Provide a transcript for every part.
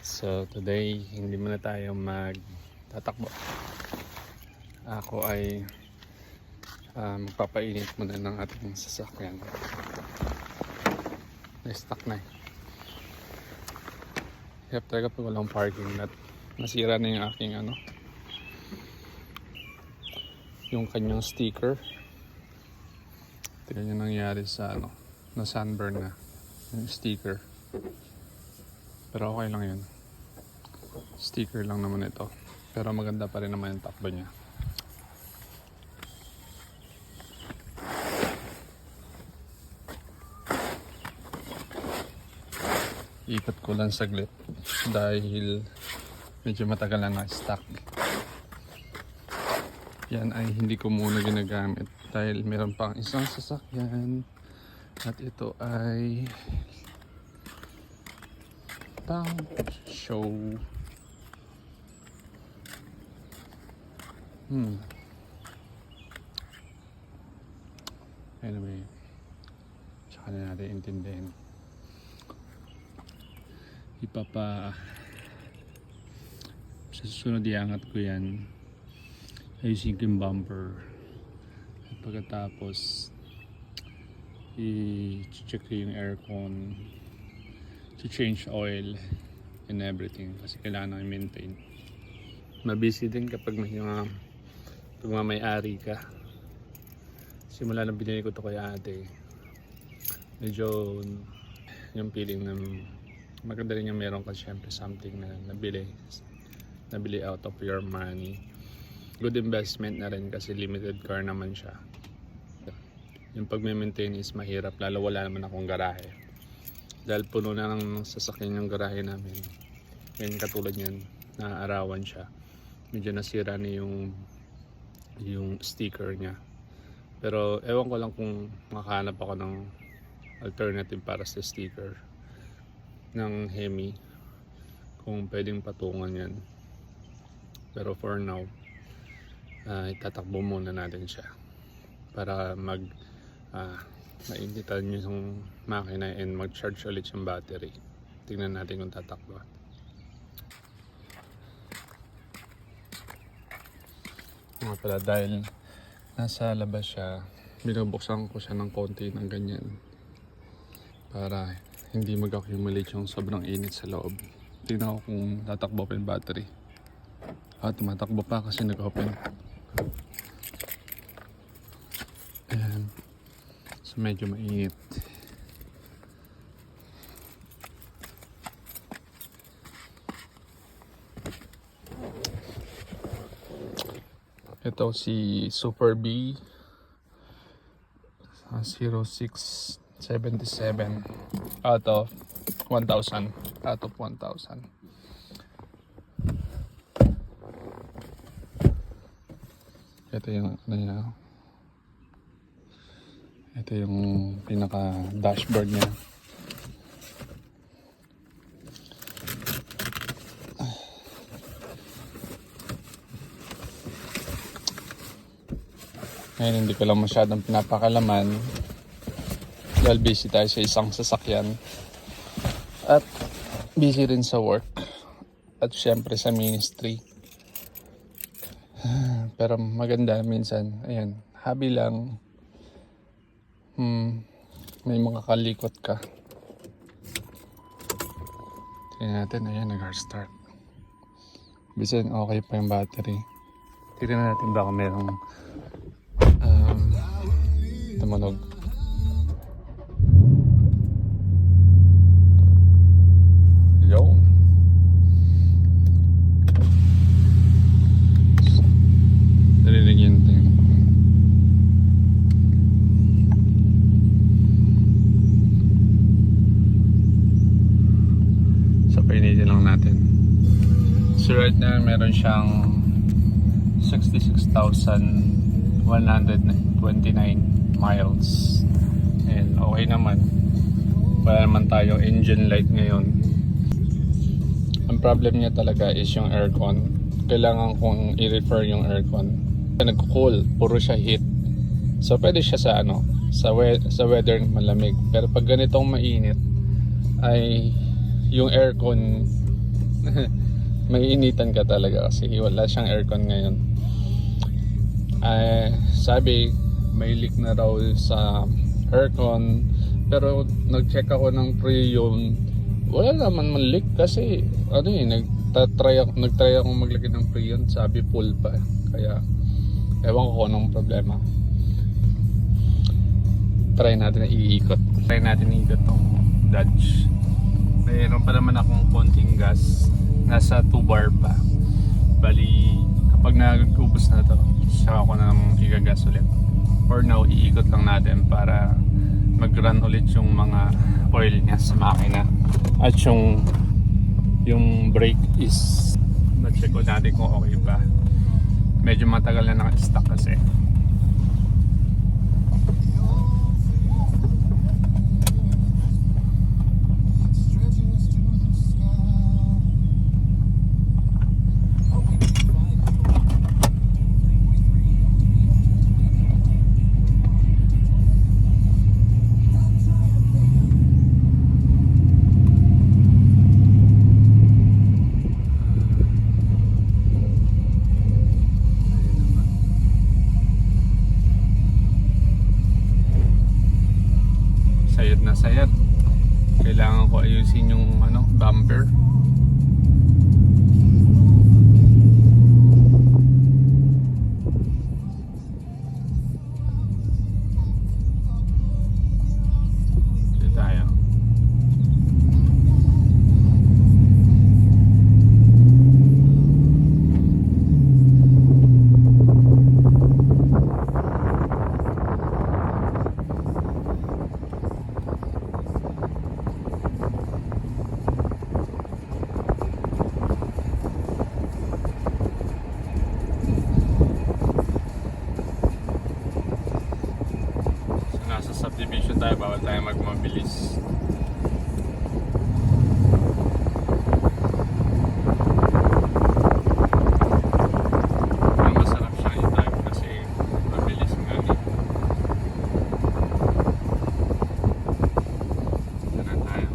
So today hindi muna tayo magtatakbo. Ako ay magpapainit muna ng ating sasakyan. Na-stuck na eh. Hirap talaga pag walang parking lot. Nasira na yung aking yung kanyang sticker. Tignan nyo nangyari sa na sunburn na yung sticker. Pero okay lang yun. Sticker lang naman ito. Pero maganda pa rin naman yung takbo niya. Ikot ko lang saglit dahil medyo matagal na na-stuck. Yan ay hindi ko muna ginagamit dahil meron pang isang sasakyan at ito ay pang show. Anyway, tsaka na natin intindihin. Sa susunod iangat ko yan, ayusin ko yung bumper at pagkatapos i-check ko yung aircon, change oil and everything kasi kailangan i-maintain. Mabisi din kapag may-ari ka. Simula nang binili ko to kay ate, medyo yung feeling na maganda rin yung meron ka syempre something na nabili out of your money. Good investment na rin kasi limited car naman siya. Yung pag-maintain is mahirap, lalo wala naman akong garahe dahil puno na ng sasakyan yung garahe namin. Yan katulad yan, naaarawan siya, medyo nasira na yung sticker niya. Pero ewan ko lang kung makahanap ako ng alternative para sa sticker ng Hemi, kung pwedeng patungan yan. Pero for now, itatakbo muna natin siya para mainitan yung makina and mag-charge ulit yung battery. Tingnan natin kung tatakbo. Nga pala, dahil nasa labas siya, binubuksan ko siya ng konti ng ganyan para hindi mag-accumulate yung sobrang init sa loob. Tingnan ko kung tatakbo pa yung battery. Tumatakbo pa kasi nag-open. Ayan. So medyo mainit. Ito si Super B 0677 out of 1,000. Ito yung ito yung pinaka dashboard niya. Ngayon hindi ko lang masyadong pinapakalaman dahil busy tayo sa isang sasakyan at busy rin sa work at syempre sa ministry. Pero maganda minsan, ayan, hobby lang. May mga kalikot ka. Tingnan natin, ayan, nag-hard start. Bisan okay pa yung battery. Tingnan natin baka merong tumunog. Yo. Narinig yun ito. So painitin lang natin. So right now meron siyang 66,129 miles and okay naman. Wala naman tayo engine light ngayon. Ang problem niya talaga is yung aircon. Kailangan kong i-refer yung aircon. Nagko-cool, puro siya heat. So pwede siya sa sa weather malamig. Pero pag ganitong mainit ay yung aircon May initan ka talaga kasi wala siyang aircon ngayon. Sabi may leak na raw sa aircon, pero nag-check ako ng Freon, wala naman man leak kasi ano nagtry ako maglagay ng Freon, sabi full pa, kaya ewan ko kung anong problema. Try natin iikot tong Dodge. Mayroon pa naman akong konting gas, nasa 2 bar pa. Bali kapag nag-ubos na to, saka ako na igagas ulit. For now, iikot lang natin para mag-run ulit yung mga oil niya sa makina. At yung brake is na-check ko natin kung okay pa. Medyo matagal na naka-stock kasi. Sayad na sayad. Kailangan ko ayusin yung bumper. Dito tayo. Nasa subdivision tayo, bawal tayo magmabilis. Pero masarap siyang i-drive kasi mabilis nga eh. Tara tayo.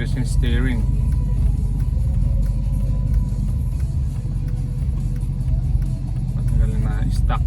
matigas yung steering. Matagal na stuck.